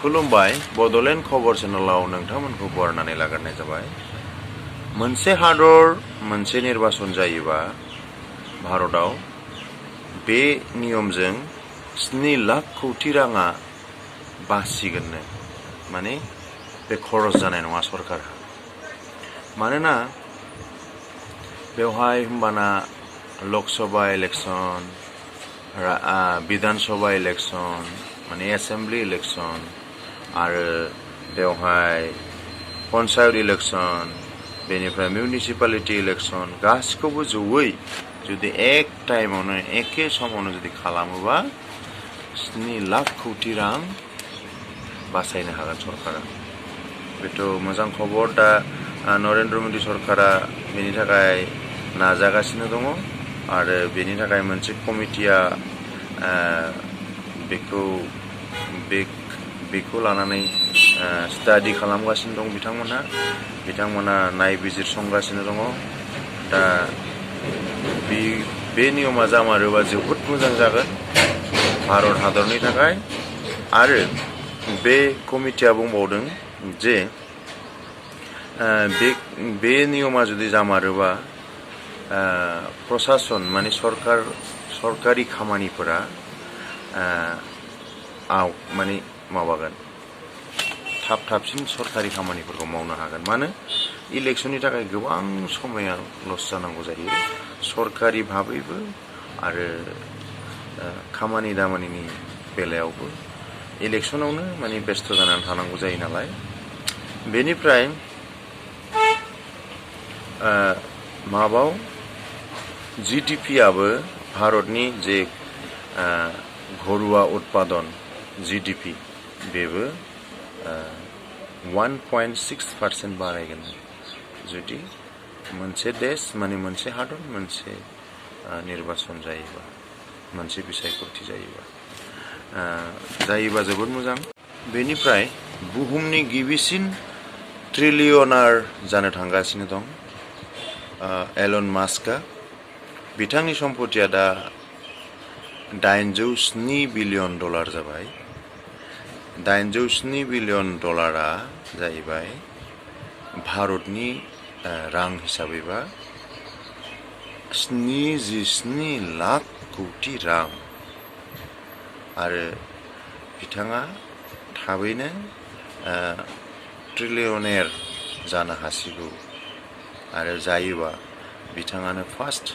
खुलुमबाय बड'लेण्ड खबर चेनेलाव नोंथांमोनखौ बरायनानै लाग्रोनाय जाबाय। मोनसे हादर मोनसे निर्बाचन जायोबा भारताव बे नियमजों 7 लाख कौटि राङा बासिगोननो, माने बे खरस जानाय नङा सरकारहा। मानोना बेवहाय होमबाना लकसभा इलेक्शन, विधानसभा इलेक्शन माने एसेम्बली इलेक्शन आरो बेवहाय पन्चायत इलेक्शन, बेनिफ्राय मिउनिसिपालिटी इलेक्शन गासिखौबो जयै जुदि एक टाइमावनो एखे समावनो जुदि खालामोबा 7 लाख कौटि रां बासायनो हागोन सरकारा। बेथ' मोजां खबर। दा नरेन्द्र मोदी सरकारा बेनि थाखाय नाजागासिनो दङ आरो बेनि थाखाय मोनसे कमिटिया बेखौ लानानै स्टाडि खालामगासिनो दं। बिथांमोना नायबिजिरसंगासिनो दङ। दा बे नियमा जामारोबा जोबोद मोजां जागोन भारत हादरनि थाखाय। आरो बे कमिटिया बुंबावदों जे बे नियमा जुदि जामारोबा प्रशासन माने सरकारि खामानिफोरा माने माबागोन, थाबसिन सरकारि खामानिफोरखौ मावनो हागोन। मानो इलेक्शननि थाखाय गोबां समाया लस जानांगौ जायो सरकारि भाबैबो आरो खामानि दामानिनि बेलायावबो इलेक्शनावनो माने बेस्थ' जानानै थानांगौ जायो नालाय। बेनिफ्राय GDP-आबो भारतनि जे घरुवा उत्पादन GDP बेबो 1.6% बारायगोन जुदि मोनसे देश माने मोनसे हादर मोनसे निर्बाचन जायोबा, मोनसे बिसायख'थि जायोबा जोबोद मोजां। बेनिफ्राय बुहुमनि गिबिसिन ट्रिलियनार जानो थांगासिनो दं एलन मास्कआ। बिथांनि सम्पथिया दा $807 बिलियन जाबाय। $807 बिलियन जाहैबाय भारतनि रां हिसाबैबा 77 लाख कौटि रां। आरो बिथाङा थाबैनो ट्रिलियनेर जानो हासिगौ आरो जायोबा बिथाङानो फार्स्ट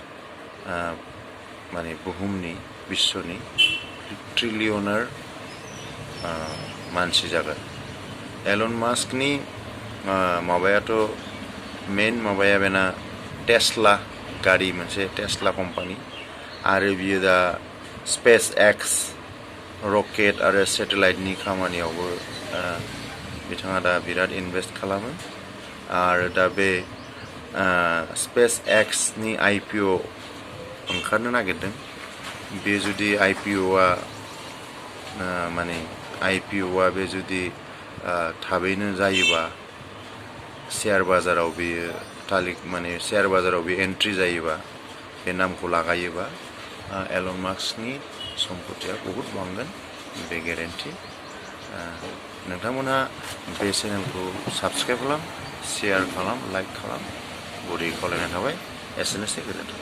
माने बुहुमनि बिश्वनि ट्रिलियनार मानसि जागोन। एलन मास्कनि माबायाथ' मेन माबाया बेना टेस्ला गारि, मोनसे टेस्ला कम्पानि। आरो बियो दा स्पेस एक्स रकेट आरो सेटेलाइटनि खामानियावबो बिथाङा दा बिराद इनभेस्ट खालामो। आरो दा बे स्पेस एक्सनि IPO ओंखारनो नागिरदों। बे जुदि IPOआ बे जुदि थाबैनो जायोबा शेयार बाजाराव बे एन्ट्रि जायोबा, बे नामखौ लागायोबा एलन मास्कनि सम्पथिया बहुद बांगोन, बे गेरेन्टि। नोंथांमोनहा बे चेनेलखौ साबस्क्राइब खालाम, शेयार खालाम, लाइक खालाम, गुरै खावलायनाय थाबाय। एसेनोसै, गोजोन्थों।